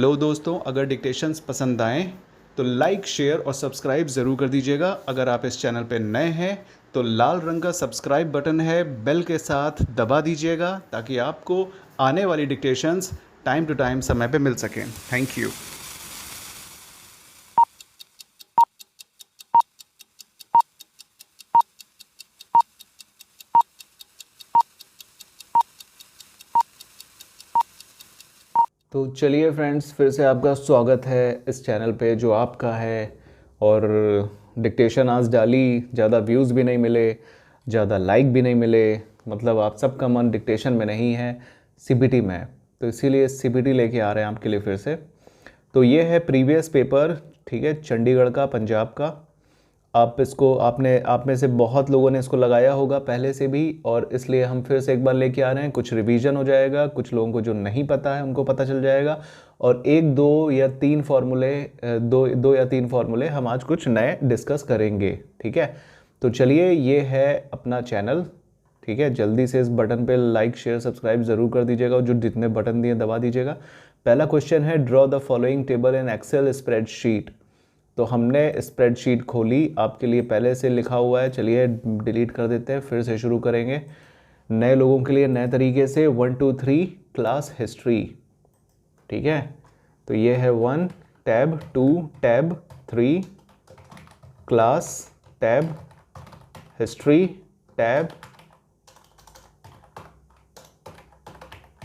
Hello दोस्तों, अगर dictations पसंद आएँ तो लाइक, शेयर और सब्सक्राइब ज़रूर कर दीजिएगा। अगर आप इस चैनल पे नए हैं तो लाल रंग का सब्सक्राइब बटन है, बेल के साथ दबा दीजिएगा ताकि आपको आने वाली डिक्टेशंस टाइम टू टाइम समय पे मिल सकें। Thank you. तो चलिए फ्रेंड्स, फिर से आपका स्वागत है इस चैनल पे जो आपका है। और डिक्टेशन आज डाली, ज़्यादा व्यूज़ भी नहीं मिले, ज़्यादा लाइक भी नहीं मिले, मतलब आप सबका मन डिक्टेशन में नहीं है, सीबीटी में है। तो इसीलिए सीबीटी लेके आ रहे हैं आपके लिए फिर से। तो ये है प्रीवियस पेपर, ठीक है, चंडीगढ़ का, पंजाब का। आप इसको आप में से बहुत लोगों ने इसको लगाया होगा पहले से भी, और इसलिए हम फिर से एक बार लेके आ रहे हैं। कुछ रिवीजन हो जाएगा, कुछ लोगों को जो नहीं पता है उनको पता चल जाएगा, और दो या तीन फार्मूले हम आज कुछ नए डिस्कस करेंगे, ठीक है। तो चलिए, ये है अपना चैनल, ठीक है। जल्दी से इस बटन पे लाइक, शेयर, सब्सक्राइब ज़रूर कर दीजिएगा, और जो जितने बटन दिए दबा दीजिएगा। पहला क्वेश्चन है, draw the following table in Excel spreadsheet. तो हमने स्प्रेडशीट खोली, आपके लिए पहले से लिखा हुआ है। चलिए डिलीट कर देते हैं, फिर से शुरू करेंगे नए लोगों के लिए नए तरीके से। 1 2 3 क्लास हिस्ट्री, ठीक है। तो ये है 1 tab, 2 tab, 3 class tab, history tab,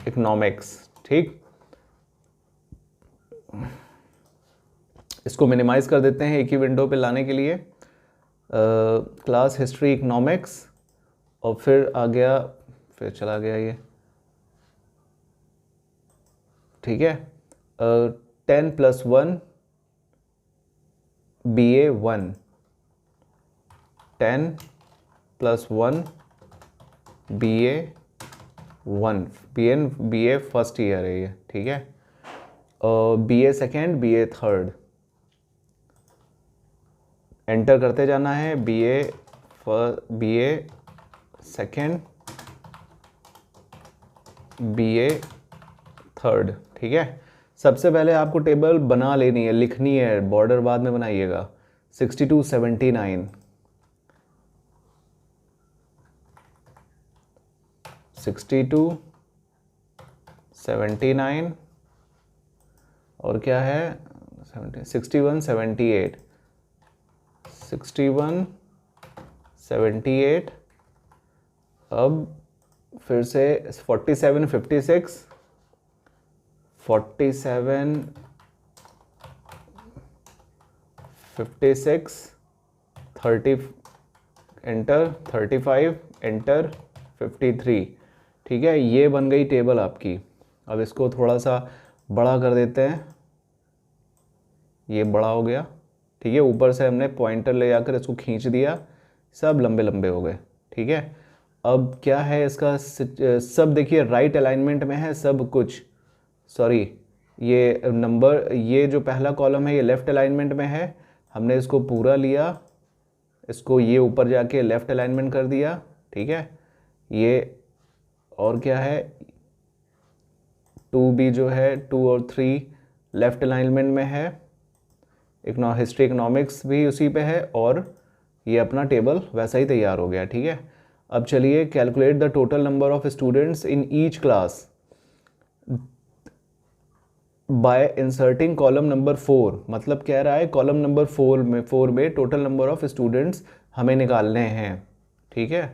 economics, ठीक। इसको मिनिमाइज़ कर देते हैं एक ही विंडो पे लाने के लिए। क्लास हिस्ट्री, इकोनॉमिक्स, और फिर आ गया, फिर चला गया ये, ठीक है। 10+1 BA1, 10+1 BA1, BA first year है ये, ठीक है। BA second, BA third, enter करते जाना है। BA सेकेंड, BA थर्ड, ठीक है। सबसे पहले आपको टेबल बना लेनी है, लिखनी है, बॉर्डर बाद में बनाइएगा। 62 79, 62 79, और क्या है 61 78, 61 78। अब फिर से 47 56, 47 56, 30 एंटर, 35 एंटर, 53, ठीक है। ये बन गई टेबल आपकी। अब इसको थोड़ा सा बड़ा कर देते हैं, ये बड़ा हो गया, ठीक है। ऊपर से हमने पॉइंटर ले जाकर इसको खींच दिया, सब लंबे लंबे हो गए, ठीक है। अब क्या है इसका, सब देखिए राइट अलाइनमेंट में है सब कुछ। सॉरी, ये नंबर, ये जो पहला कॉलम है ये लेफ़्ट अलाइनमेंट में है। हमने इसको पूरा लिया, इसको ये ऊपर जाके लेफ़्ट अलाइनमेंट कर दिया, ठीक है। ये और क्या है, 2B जो है, 2 और 3 लेफ़्ट अलाइनमेंट में है। हिस्ट्री, इकोनॉमिक्स भी उसी पे है, और ये अपना टेबल वैसा ही तैयार हो गया, ठीक है। अब चलिए, calculate the total number of students in each class bye inserting column number 4। मतलब कह रहा है कॉलम नंबर 4 में टोटल नंबर ऑफ स्टूडेंट्स हमें निकालने हैं, ठीक है।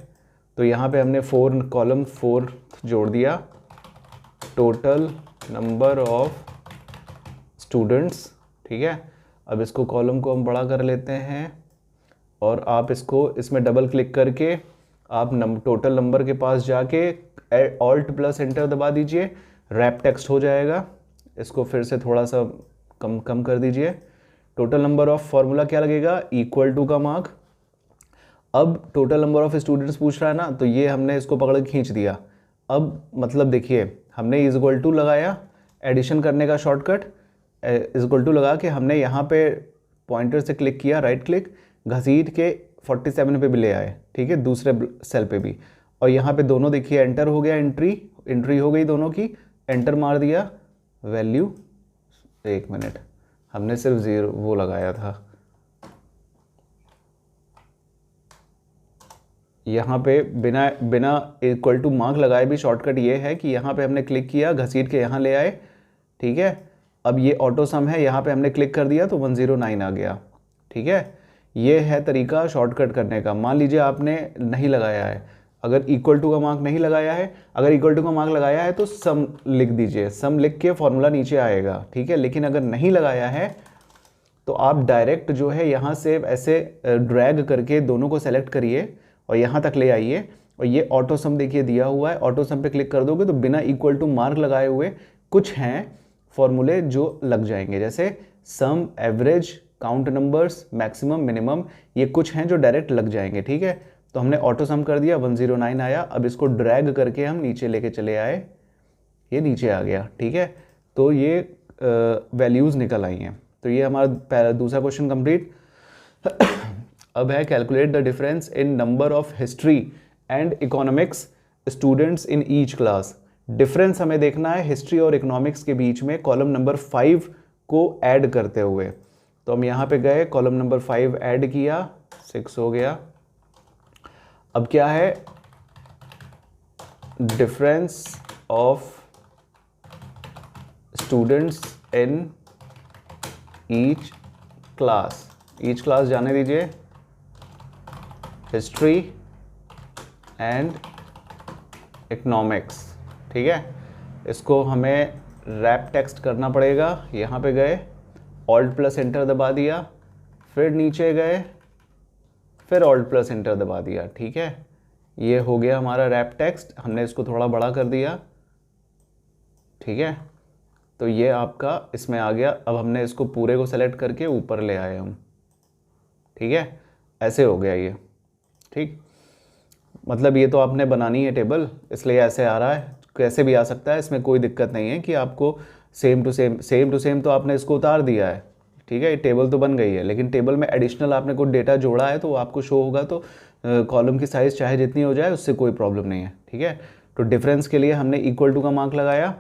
तो यहाँ पे हमने कॉलम 4 जोड़ दिया, टोटल नंबर ऑफ स्टूडेंट्स, ठीक है। अब इसको कॉलम को हम बड़ा कर लेते हैं, और आप इसको इसमें डबल क्लिक करके आप टोटल नंबर के पास जाके ऑल्ट प्लस एंटर दबा दीजिए, रैप टेक्स्ट हो जाएगा। इसको फिर से थोड़ा सा कम कर दीजिए। टोटल नंबर ऑफ फॉर्मूला क्या लगेगा, इक्वल टू का मार्क। अब टोटल नंबर ऑफ स्टूडेंट्स पूछ रहा है ना, तो ये हमने इसको पकड़ के खींच दिया। अब मतलब देखिए, हमने इज इक्वल टू लगाया, एडिशन करने का शॉर्टकट इज इक्वल टू लगा के हमने यहाँ पे पॉइंटर से क्लिक किया, राइट क्लिक, घसीट के 47 पे भी ले आए, ठीक है, दूसरे सेल पे भी। और यहाँ पे दोनों देखिए एंटर हो गया, एंट्री हो गई दोनों की, एंटर मार दिया, वैल्यू एक मिनट, हमने सिर्फ ज़ीरो वो लगाया था, यहाँ पे बिना बिना इक्वल टू मार्क लगाए भी शॉर्टकट ये है कि यहाँ पे हमने क्लिक किया, घसीट के यहाँ ले आए, ठीक है। अब ये ऑटो सम है, यहाँ पे हमने क्लिक कर दिया तो 109 आ गया, ठीक है। ये है तरीका शॉर्टकट करने का। मान लीजिए आपने नहीं लगाया है, अगर इक्वल टू का मार्क नहीं लगाया है, अगर इक्वल टू का मार्क लगाया है तो सम लिख दीजिए, सम लिख के फॉर्मूला नीचे आएगा, ठीक है। लेकिन अगर नहीं लगाया है तो आप डायरेक्ट जो है यहाँ से ऐसे ड्रैग करके दोनों को सेलेक्ट करिए और यहाँ तक ले आइए, और ये ऑटो सम देखिए दिया हुआ है, ऑटो सम पे क्लिक कर दोगे तो बिना इक्वल टू मार्क लगाए हुए कुछ हैं फॉर्मूले जो लग जाएंगे, जैसे sum, average, count numbers, maximum, minimum, ये कुछ हैं जो डायरेक्ट लग जाएंगे, ठीक है। तो हमने ऑटो सम कर दिया, 109 आया। अब इसको ड्रैग करके हम नीचे लेके चले आए, ये नीचे आ गया, ठीक है। तो ये वैल्यूज़ निकल आई हैं। तो ये हमारा दूसरा क्वेश्चन कंप्लीट। अब है calculate the difference in number of history and economics students in each class. Difference हमें देखना है हिस्ट्री और इकोनॉमिक्स के बीच में कॉलम नंबर 5 को ऐड करते हुए। तो हम यहाँ पे गए, कॉलम नंबर 5 ऐड किया, 6 हो गया। अब क्या है, difference of students in each class. Each class जाने दीजिए, हिस्ट्री एंड इकोनॉमिक्स, ठीक है। इसको हमें रैप टेक्स्ट करना पड़ेगा। यहाँ पे गए, ऑल्ट प्लस एंटर दबा दिया, फिर नीचे गए, फिर ऑल्ट प्लस एंटर दबा दिया, ठीक है। ये हो गया हमारा रैप टेक्स्ट। हमने इसको थोड़ा बड़ा कर दिया, ठीक है। तो ये आपका इसमें आ गया। अब हमने इसको पूरे को सेलेक्ट करके ऊपर ले आए हम, ठीक है। ऐसे हो गया ये, ठीक। मतलब ये तो आपने बनानी है टेबल, इसलिए ऐसे आ रहा है, कैसे भी आ सकता है, इसमें कोई दिक्कत नहीं है कि आपको सेम टू सेम तो आपने इसको उतार दिया है, ठीक है। ये टेबल तो बन गई है, लेकिन टेबल में एडिशनल आपने कुछ डेटा जोड़ा है तो वो आपको शो होगा। तो कॉलम की साइज़ चाहे जितनी हो जाए उससे कोई प्रॉब्लम नहीं है, ठीक है। तो डिफरेंस के लिए हमने इक्वल टू का मार्क लगाया।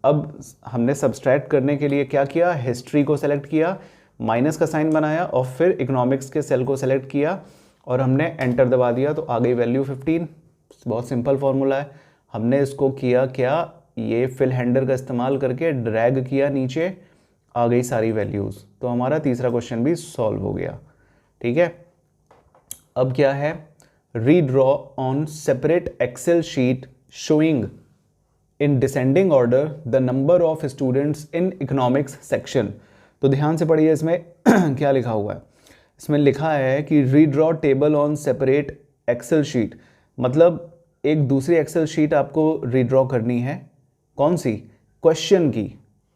अब हमने सब्सट्रैक्ट करने के लिए क्या किया, हिस्ट्री को सेलेक्ट किया, माइनस का साइन बनाया और फिर इकोनॉमिक्स के सेल को सेलेक्ट किया और हमने एंटर दबा दिया, तो आ गई वैल्यू 15। बहुत सिंपल फार्मूला है। हमने इसको किया क्या, ये फिल हैंडर का इस्तेमाल करके ड्रैग किया नीचे, आ गई सारी वैल्यूज़। तो हमारा तीसरा क्वेश्चन भी सॉल्व हो गया, ठीक है। अब क्या है, redraw on separate Excel sheet showing in descending order the number of students in economics section. तो ध्यान से पढ़िए इसमें क्या लिखा हुआ है। इसमें लिखा है कि redraw table on separate Excel sheet, मतलब एक दूसरी एक्सेल शीट आपको रीड्रॉ करनी है। कौन सी, क्वेश्चन की।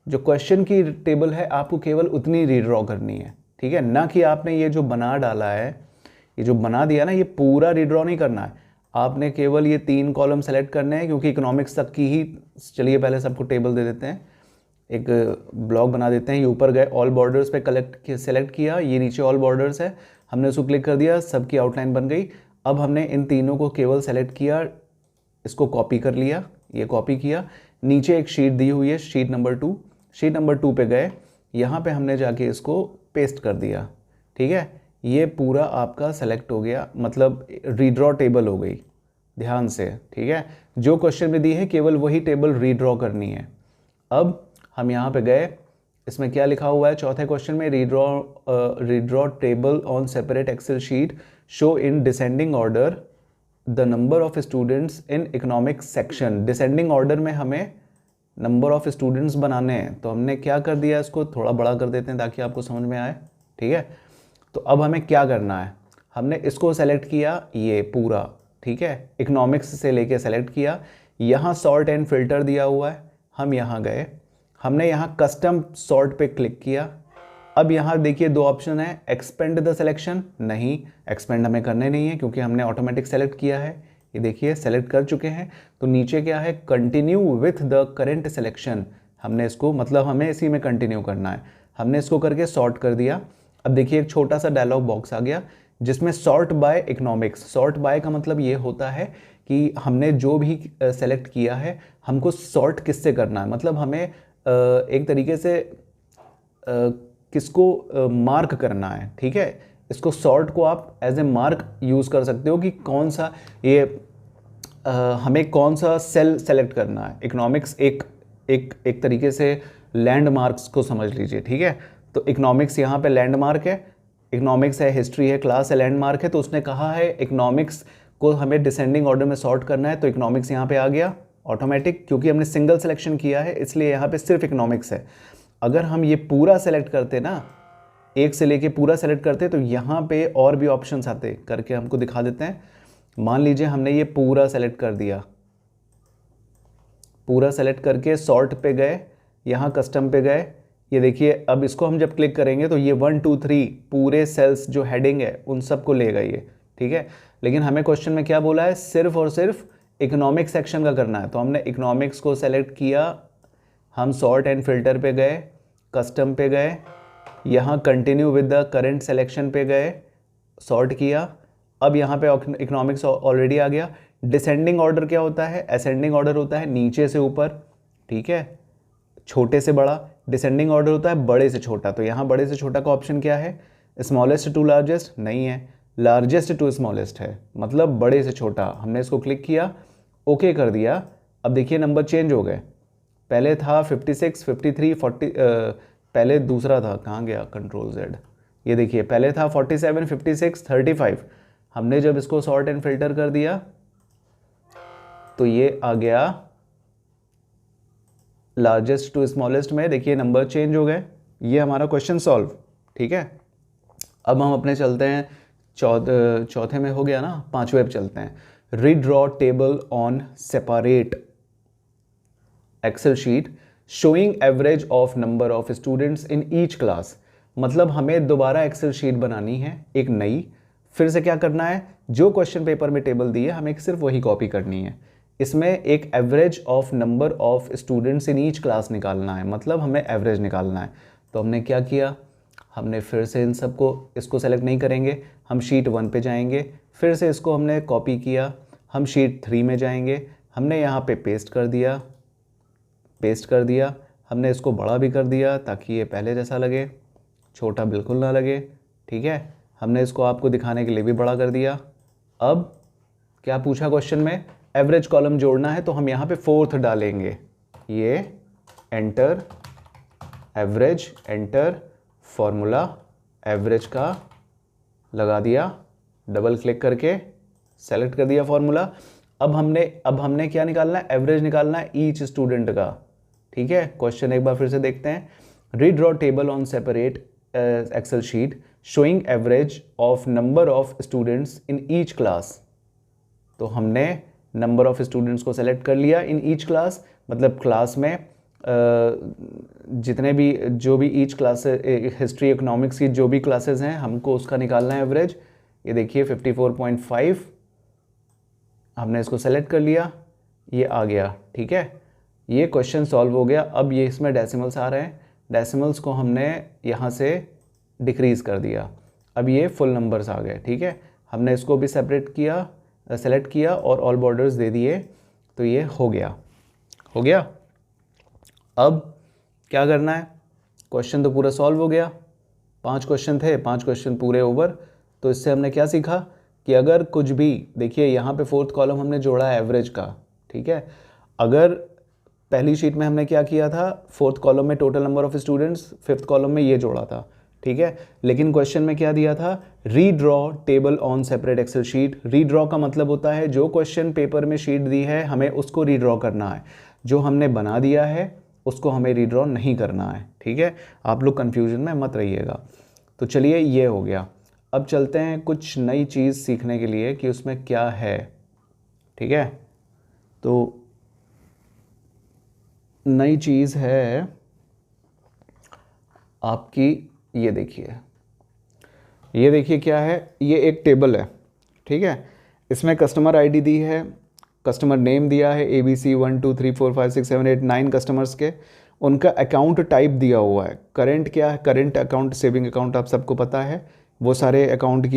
जो क्वेश्चन की टेबल है आपको केवल उतनी रीड्रॉ करनी है, ठीक है। ना कि आपने ये जो बना डाला है, ये जो बना दिया ना, ये पूरा रीड्रॉ नहीं करना है। आपने केवल ये 3 कॉलम सेलेक्ट करने हैं, क्योंकि इकोनॉमिक्स तक की ही। चलिए पहले सबको टेबल दे देते हैं, एक ब्लॉक बना देते हैं। ये ऊपर गए, ऑल बॉर्डर्स पे सेलेक्ट किया, ये नीचे ऑल बॉर्डर्स है, हमने उसको क्लिक कर दिया, सबकी आउटलाइन बन गई। अब हमने इन तीनों को केवल सेलेक्ट किया, इसको कॉपी कर लिया, ये कॉपी किया। नीचे एक शीट दी हुई है, शीट नंबर 2, शीट नंबर 2 पे गए, यहाँ पे हमने जाके इसको पेस्ट कर दिया, ठीक है। ये पूरा आपका सेलेक्ट हो गया, मतलब रीड्रॉ टेबल हो गई। ध्यान से, ठीक है। जो क्वेश्चन में दी है केवल वही टेबल रीड्रॉ करनी है। अब हम यहाँ पे गए, इसमें क्या लिखा हुआ है चौथे क्वेश्चन में, redraw table on separate Excel sheet show in descending order the number of students in economics section. Descending order में हमें नंबर ऑफ स्टूडेंट्स बनाने हैं, तो हमने क्या कर दिया, इसको थोड़ा बड़ा कर देते हैं ताकि आपको समझ में आए, ठीक है। तो अब हमें क्या करना है, हमने इसको सेलेक्ट किया, ये पूरा, ठीक है, इकोनॉमिक्स से लेके सेलेक्ट किया। यहाँ सॉर्ट एंड फिल्टर दिया हुआ है, हम यहाँ गए, हमने यहाँ कस्टम सॉर्ट पे क्लिक किया। अब यहाँ देखिए 2 ऑप्शन है, एक्सपेंड द सिलेक्शन, नहीं एक्सपेंड हमें करने नहीं है क्योंकि हमने ऑटोमेटिक सेलेक्ट किया है। ये देखिए सेलेक्ट कर चुके हैं। तो नीचे क्या है, continue with the current selection, हमने इसको, मतलब हमें इसी में कंटिन्यू करना है, हमने इसको करके सॉर्ट कर दिया। अब देखिए एक छोटा सा डायलॉग बॉक्स आ गया जिसमें sort by economics. Sort by का मतलब ये होता है कि हमने जो भी सेलेक्ट किया है हमको सॉर्ट किससे करना है, मतलब हमें एक तरीके से किसको मार्क करना है, ठीक है। इसको सॉर्ट को आप एज ए मार्क यूज़ कर सकते हो कि कौन सा ये हमें कौन सा सेल सेलेक्ट करना है। इकोनॉमिक्स एक तरीके से लैंडमार्क्स को समझ लीजिए, ठीक है। तो इकोनॉमिक्स यहाँ पे लैंडमार्क है, इकोनॉमिक्स है, हिस्ट्री है, क्लास है, लैंडमार्क है। तो उसने कहा है इकोनॉमिक्स को हमें डिसेंडिंग ऑर्डर में सॉर्ट करना है, तो इकोनॉमिक्स यहाँ पे आ गया ऑटोमेटिक, क्योंकि हमने सिंगल सिलेक्शन किया है इसलिए यहाँ पे सिर्फ इकोनॉमिक्स है। अगर हम ये पूरा सेलेक्ट करते ना, एक से लेके पूरा सेलेक्ट करते, तो यहाँ पे और भी ऑप्शंस आते, करके हमको दिखा देते हैं। मान लीजिए हमने ये पूरा सेलेक्ट कर दिया, पूरा सेलेक्ट करके सॉर्ट पे गए, यहाँ कस्टम पे गए, ये देखिए अब इसको हम जब क्लिक करेंगे तो ये 1 2 3 पूरे सेल्स जो हेडिंग है उन सबको लेगा ये, ठीक है। लेकिन हमें क्वेश्चन में क्या बोला है, सिर्फ और सिर्फ इकोनॉमिक्स सेक्शन का करना है। तो हमने इकोनॉमिक्स को सेलेक्ट किया, हम सॉर्ट एंड फिल्टर पे गए, कस्टम पे गए, यहाँ continue with the current selection पे गए, सॉर्ट किया। अब यहाँ पे इकोनॉमिक्स ऑलरेडी आ गया। डिसेंडिंग ऑर्डर क्या होता है, असेंडिंग ऑर्डर होता है नीचे से ऊपर, ठीक है, छोटे से बड़ा। डिसेंडिंग ऑर्डर होता है बड़े से छोटा। तो यहाँ बड़े से छोटा का ऑप्शन क्या है, स्मॉलेस्ट टू लार्जेस्ट नहीं है, लार्जेस्ट टू स्मॉलेस्ट है, मतलब बड़े से छोटा। हमने इसको क्लिक किया, ओके कर दिया। अब देखिए नंबर चेंज हो गए, पहले था 56, 53, 40, पहले दूसरा था, कहाँ गया कंट्रोल Z, ये देखिए पहले था 47, 56, 35। हमने जब इसको सॉर्ट एंड फिल्टर कर दिया तो ये आ गया लार्जेस्ट टू स्मॉलेस्ट में। देखिए नंबर चेंज हो गए। ये हमारा क्वेश्चन सॉल्व, ठीक है। अब हम अपने चलते हैं चौथे में हो गया ना, पांचवें पे चलते हैं। Redraw table on separate Excel sheet showing average of number of students in each class. मतलब हमें दोबारा एक्सेल शीट बनानी है एक नई, फिर से क्या करना है, जो क्वेश्चन पेपर में टेबल दी है हमें सिर्फ वही कॉपी करनी है। इसमें एक average of number of students in each class निकालना है, मतलब हमें एवरेज निकालना है। तो हमने क्या किया, हमने फिर से इन सबको, इसको सेलेक्ट नहीं करेंगे, हम शीट 1 पे जाएंगे, फिर से इसको हमने कॉपी किया, हम शीट 3 में जाएंगे, हमने यहाँ पे पेस्ट कर दिया, हमने इसको बड़ा भी कर दिया ताकि ये पहले जैसा लगे, छोटा बिल्कुल ना लगे, ठीक है। हमने इसको आपको दिखाने के लिए भी बड़ा कर दिया। अब क्या पूछा क्वेश्चन में, एवरेज कॉलम जोड़ना है, तो हम यहाँ पे 4th डालेंगे, ये enter average, enter formula average का लगा दिया, डबल क्लिक करके सेलेक्ट कर दिया फॉर्मूला। अब हमने क्या निकालना है, एवरेज निकालना है ईच स्टूडेंट का, ठीक है। क्वेश्चन एक बार फिर से देखते हैं। Redraw table on separate Excel sheet showing average of number of students in each class. तो हमने नंबर ऑफ स्टूडेंट्स को सेलेक्ट कर लिया इन ईच क्लास, मतलब क्लास में जितने भी जो भी ईच क्लास, हिस्ट्री इकोनॉमिक्स की जो भी क्लासेस हैं हमको उसका निकालना है एवरेज। ये देखिए 54.5, हमने इसको सेलेक्ट कर लिया, ये आ गया, ठीक है। ये क्वेश्चन सॉल्व हो गया। अब ये इसमें डेसिमल्स आ रहे हैं, डेसिमल्स को हमने यहाँ से डिक्रीज़ कर दिया, अब ये फुल नंबर्स आ गए, ठीक है। हमने इसको भी सेपरेट किया, सेलेक्ट किया और ऑल बॉर्डर्स दे दिए, तो ये हो गया। अब क्या करना है, क्वेश्चन तो पूरा सॉल्व हो गया, 5 क्वेश्चन थे, 5 क्वेश्चन पूरे ओवर। तो इससे हमने क्या सीखा कि अगर कुछ भी, देखिए यहाँ पे 4th कॉलम हमने जोड़ा है एवरेज का, ठीक है। अगर पहली शीट में हमने क्या किया था, 4th कॉलम में total number of students, 5th column में ये जोड़ा था, ठीक है। लेकिन क्वेश्चन में क्या दिया था, redraw table on separate Excel sheet. Redraw का मतलब होता है जो क्वेश्चन पेपर में शीट दी है हमें उसको रीड्रॉ करना है, जो हमने बना दिया है उसको हमें रीड्रॉ नहीं करना है, ठीक है। आप लोग कन्फ्यूजन में मत रहिएगा। तो चलिए ये हो गया। अब चलते हैं कुछ नई चीज़ सीखने के लिए कि उसमें क्या है, ठीक है। तो नई चीज़ है आपकी, ये देखिए क्या है, ये एक टेबल है, ठीक है। इसमें कस्टमर आईडी दी है, कस्टमर नेम दिया है, ABC 1 2 3 4 5 6 7 8 9 कस्टमर्स के, उनका अकाउंट टाइप दिया हुआ है। करंट क्या है, करंट अकाउंट, सेविंग अकाउंट आप सबको पता है, वो सारे अकाउंट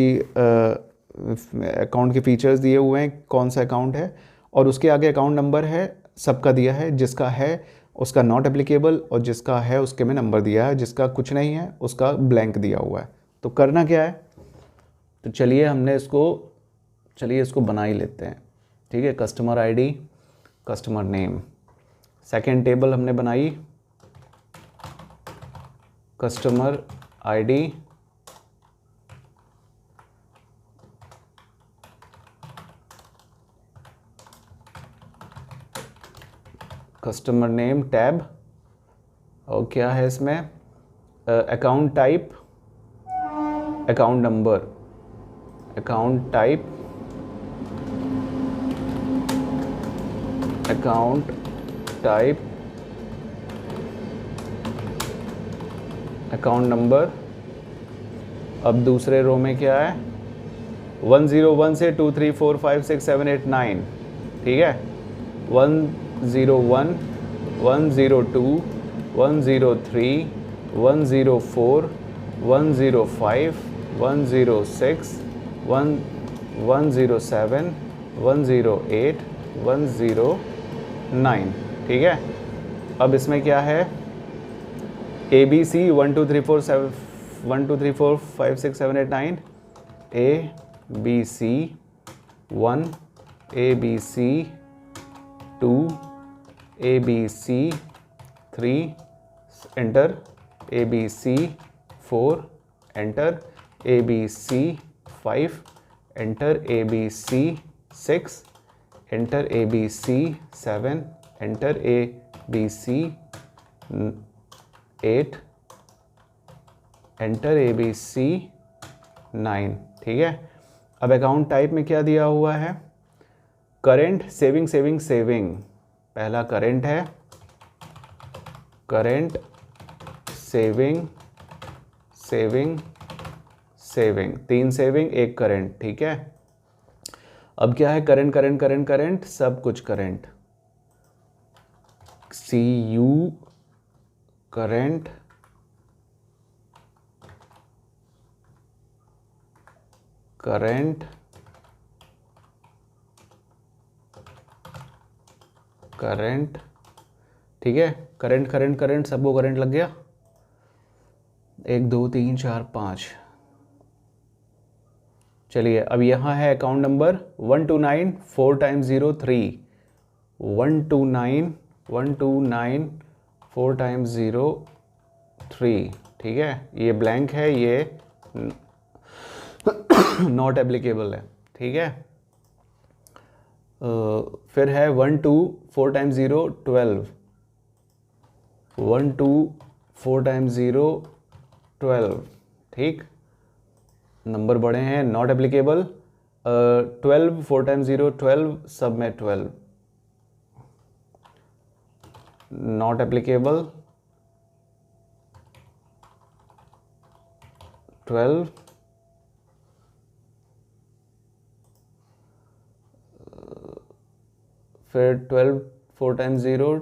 की फीचर्स दिए हुए हैं, कौन सा अकाउंट है, और उसके आगे अकाउंट नंबर है सबका दिया है, जिसका है उसका नॉट एप्लीकेबल, और जिसका है उसके में नंबर दिया है, जिसका कुछ नहीं है उसका ब्लैंक दिया हुआ है। तो करना क्या है, तो चलिए इसको बना ही लेते हैं। ठीक है, customer ID, customer name, second table हमने बनाई customer ID, customer name tab, और क्या है इसमें account type, account number, account type, account type, account number. अब दूसरे रो में क्या है, 101 से 2 3 4 5 6 7 8 9, ठीक है, 101, 102, 103, 104, 105, 106, 107, 108, 109, ठीक है। अब इसमें क्या है, ABC 1 2 3 4 7 1 2 3 4 5 6 7 8 9, ABC 1, ABC 2, ABC 3, enter, ABC 4, enter, ABC 5, enter, ABC 6, enter, ABC 7, enter, ABC 8, enter, ABC 9, ठीक है। अब अकाउंट टाइप में क्या दिया हुआ है, करेंट, सेविंग, सेविंग, सेविंग, पहला करेंट है, current, saving, saving, saving, 3 saving 1 current, ठीक है। अब क्या है, करेंट, करेंट, करेंट, करेंट, सब कुछ current, CU current, current, current, ठीक है, करंट, करंट, करंट, सबको करंट लग गया, 1 2 3 4 5। चलिए अब यहाँ है अकाउंट नंबर 129 4 टाइम्स 0 3, 129 129 4 टाइम्स 0 3, ठीक है, ये ब्लैंक है, ये नॉट एप्लीकेबल है, ठीक है। फिर है 1 2 4 टाइम्स 0 12, 1 2 4 टाइम्स 0 12, ठीक, नंबर बड़े हैं, नॉट एप्लीकेबल। 12 4 टाइम्स 0 12, सब में 12, नॉट एप्लीकेबल, 12, फिर 12 4 टाइम्स 0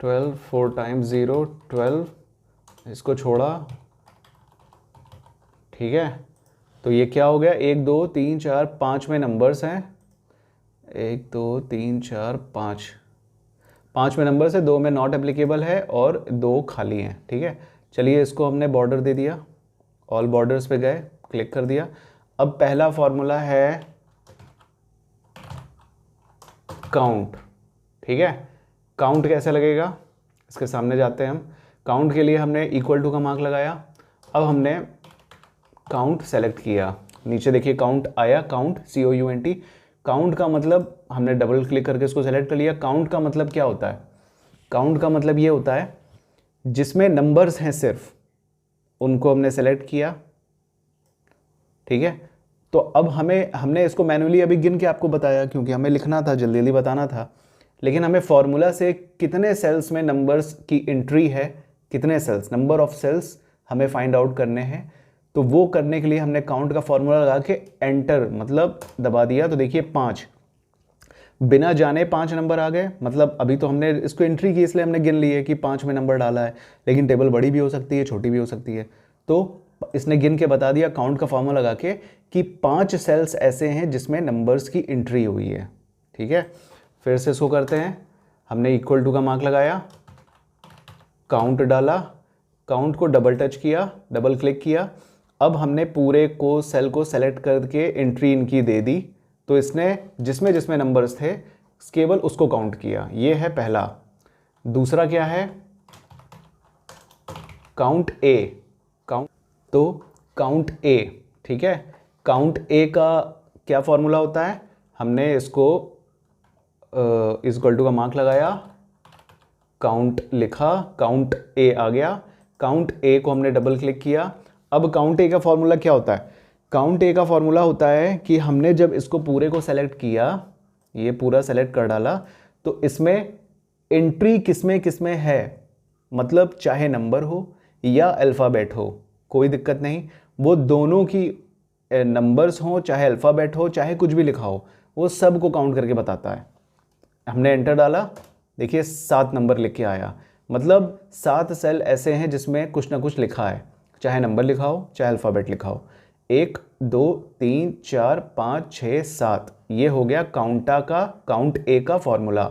12, 4 टाइम्स 0 12, इसको छोड़ा, ठीक है। तो ये क्या हो गया, 1 2 3 4 5 में नंबर्स हैं, 1 2 3 4 5 में नंबर्स है, 2 में नॉट एप्लीकेबल है और 2 खाली हैं, ठीक है। चलिए इसको हमने बॉर्डर दे दिया, ऑल बॉर्डर्स पे गए, क्लिक कर दिया। अब पहला फॉर्मूला है काउंट, ठीक है। काउंट कैसे लगेगा, इसके सामने जाते हैं हम। काउंट के लिए हमने इक्वल टू का मार्क लगाया, अब हमने काउंट सेलेक्ट किया, नीचे देखिए काउंट आया, काउंट COUNT, काउंट का मतलब हमने डबल क्लिक करके इसको सेलेक्ट कर लिया। काउंट का मतलब क्या होता है, काउंट का मतलब ये होता है जिसमें नंबर्स हैं सिर्फ, उनको हमने सेलेक्ट किया, ठीक है। तो अब हमने इसको मैन्युअली अभी गिन के आपको बताया, क्योंकि हमें लिखना था, जल्दी जल्दी बताना था, लेकिन हमें फॉर्मूला से कितने सेल्स में नंबर्स की एंट्री है, कितने सेल्स, नंबर ऑफ सेल्स हमें फाइंड आउट करने हैं। तो वो करने के लिए हमने काउंट का फॉर्मूला लगा के एंटर मतलब दबा दिया, तो देखिए 5, बिना जाने 5 नंबर आ गए, मतलब अभी तो हमने इसको एंट्री की इसलिए हमने गिन ली है कि 5 में नंबर डाला है, लेकिन टेबल बड़ी भी हो सकती है, छोटी भी हो सकती है। तो इसने गिन के बता दिया काउंट का फॉर्मूला लगा के कि 5 सेल्स ऐसे हैं जिसमें नंबर्स की एंट्री हुई है, ठीक है। फिर से इसको करते हैं, हमने इक्वल टू का मार्क लगाया, काउंट डाला, काउंट को डबल टच किया, डबल क्लिक किया, अब हमने पूरे को सेल को सेलेक्ट करके एंट्री इनकी दे दी, तो इसने जिसमें जिसमें नंबर्स थे केवल उसको काउंट किया। ये है पहला। दूसरा क्या है, काउंट ए, तो काउंट ए, ठीक है। काउंट ए का क्या फॉर्मूला होता है, हमने इसको इक्वल टू का मार्क लगाया, काउंट लिखा, काउंट ए आ गया, काउंट ए को हमने डबल क्लिक किया। अब काउंट ए का फॉर्मूला क्या होता है, काउंट ए का फॉर्मूला होता है कि हमने जब इसको पूरे को सेलेक्ट किया, ये पूरा सेलेक्ट कर डाला, तो इसमें एंट्री किसमें किसमें है, मतलब चाहे नंबर हो या अल्फ़ाबेट हो, कोई दिक्कत नहीं, वो दोनों की नंबर्स हो चाहे अल्फ़ाबेट हो चाहे कुछ भी लिखा हो, वो सब को काउंट करके बताता है। हमने एंटर डाला, देखिए 7 नंबर लिख के आया, मतलब 7 सेल ऐसे हैं जिसमें कुछ ना कुछ लिखा है, चाहे नंबर लिखा हो चाहे अल्फ़ाबेट लिखा हो। 1 2 3 4 5 6 7, ये हो गया काउंट ए का फॉर्मूला।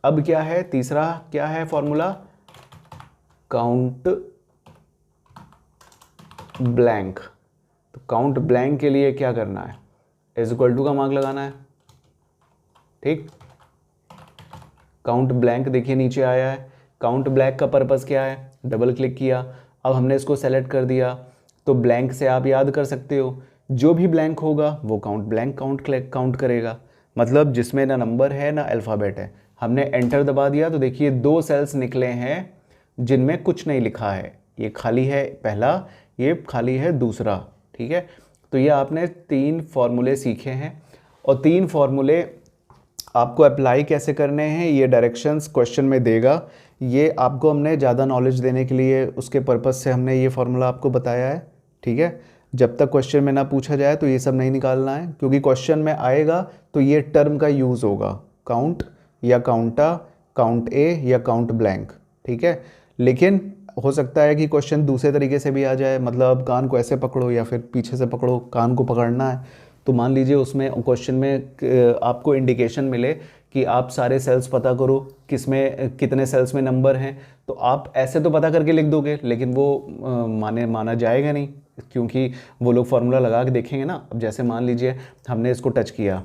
अब क्या है, तीसरा क्या है फॉर्मूला, काउंट ब्लैंक। तो काउंट ब्लैंक के लिए क्या करना है, इज इक्वल टू का मार्क लगाना है, ठीक। काउंट ब्लैंक देखिए नीचे आया है। काउंट ब्लैंक का पर्पस क्या है, डबल क्लिक किया, अब हमने इसको सेलेक्ट कर दिया, तो ब्लैंक से आप याद कर सकते हो, जो भी ब्लैंक होगा वो काउंट ब्लैंक काउंट करेगा, मतलब जिसमें ना नंबर है ना अल्फ़ाबेट है। हमने एंटर दबा दिया, तो देखिए 2 सेल्स निकले हैं जिनमें कुछ नहीं लिखा है, ये खाली है पहला, ये खाली है दूसरा, ठीक है। तो ये आपने 3 फार्मूले सीखे हैं, और 3 फार्मूले आपको अप्लाई कैसे करने हैं ये डायरेक्शंस क्वेश्चन में देगा। ये आपको हमने ज़्यादा नॉलेज देने के लिए उसके पर्पस से हमने ये फार्मूला आपको बताया है, ठीक है। जब तक क्वेश्चन में ना पूछा जाए तो ये सब नहीं निकालना है, क्योंकि क्वेश्चन में आएगा तो ये टर्म का यूज़ होगा, काउंट या काउंटा, काउंट ए या काउंट ब्लैंक, ठीक है। लेकिन हो सकता है कि क्वेश्चन दूसरे तरीके से भी आ जाए, मतलब कान को ऐसे पकड़ो या फिर पीछे से पकड़ो, कान को पकड़ना है, तो मान लीजिए उसमें क्वेश्चन में आपको इंडिकेशन मिले कि आप सारे सेल्स पता करो, किसमें कितने सेल्स में नंबर हैं, तो आप ऐसे तो पता करके लिख दोगे, लेकिन वो माना जाएगा नहीं, क्योंकि वो लोग फार्मूला लगा के देखेंगे ना। अब जैसे मान लीजिए हमने इसको टच किया,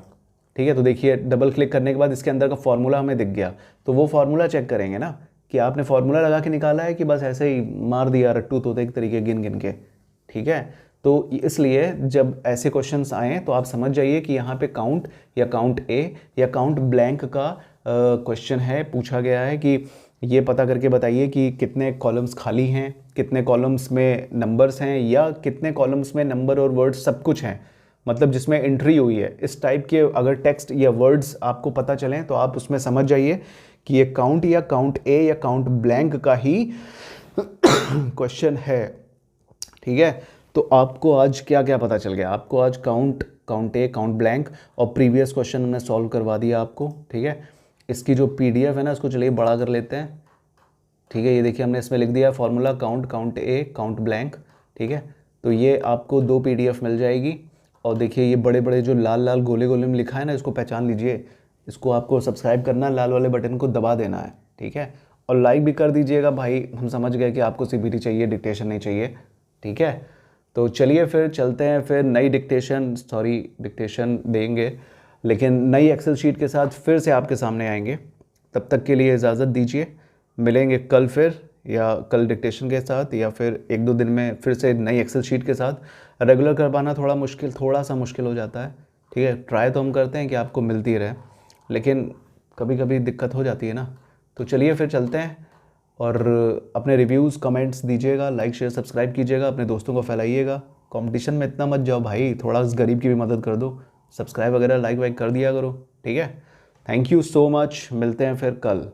ठीक है, तो देखिए डबल क्लिक करने के बाद इसके अंदर का फार्मूला हमें दिख गया, तो वो फार्मूला चेक करेंगे ना कि आपने फार्मूला लगा के निकाला है कि बस ऐसे ही मार दिया रट्टू तोते एक तरीके गिन गिन के, ठीक है। तो इसलिए जब ऐसे क्वेश्चंस आएँ तो आप समझ जाइए कि यहाँ पे काउंट या काउंट ए या काउंट ब्लैंक का क्वेश्चन है, पूछा गया है कि ये पता करके बताइए कि कितने कॉलम्स खाली हैं, कितने कॉलम्स में नंबर्स हैं, या कितने कॉलम्स में नंबर और वर्ड्स सब कुछ हैं, मतलब जिसमें एंट्री हुई है। इस टाइप के अगर टेक्स्ट या वर्ड्स आपको पता चलें तो आप उसमें समझ जाइए कि ये काउंट या काउंट ए या काउंट ब्लैंक का ही क्वेश्चन है, ठीक है। तो आपको आज क्या क्या पता चल गया, आपको आज काउंट ए, काउंट ब्लैंक और प्रीवियस क्वेश्चन हमने सॉल्व करवा दिया आपको, ठीक है। इसकी जो पीडीएफ है ना, इसको चलिए बड़ा कर लेते हैं, ठीक है। ये देखिए हमने इसमें लिख दिया फार्मूला काउंट ए, काउंट ब्लैंक, ठीक है। तो ये आपको 2 पीडीएफ मिल जाएगी, और देखिए ये बड़े बड़े जो लाल लाल गोले गोले में लिखा है ना, इसको पहचान लीजिए, इसको आपको सब्सक्राइब करना है, लाल वाले बटन को दबा देना है, ठीक है। और लाइक भी कर दीजिएगा भाई, हम समझ गए कि आपको सीबीटी चाहिए, डिक्टेशन नहीं चाहिए, ठीक है। तो चलिए फिर चलते हैं, फिर नई डिक्टेशन देंगे, लेकिन नई एक्सेल शीट के साथ फिर से आपके सामने आएंगे। तब तक के लिए इजाज़त दीजिए, मिलेंगे कल फिर, या कल डिक्टेशन के साथ, या फिर 1-2 दिन में फिर से नई एक्सेल शीट के साथ। रेगुलर कर पाना थोड़ा सा मुश्किल हो जाता है, ठीक है। ट्राई तो हम करते हैं कि आपको मिलती रहे, लेकिन कभी कभी दिक्कत हो जाती है ना। तो चलिए फिर चलते हैं, और अपने रिव्यूज़ कमेंट्स दीजिएगा, लाइक शेयर सब्सक्राइब कीजिएगा, अपने दोस्तों को फैलाइएगा। कंपटीशन में इतना मत जाओ भाई, थोड़ा उस गरीब की भी मदद कर दो, सब्सक्राइब वगैरह लाइक वाइक कर दिया करो, ठीक है। थैंक यू सो मच, मिलते हैं फिर कल।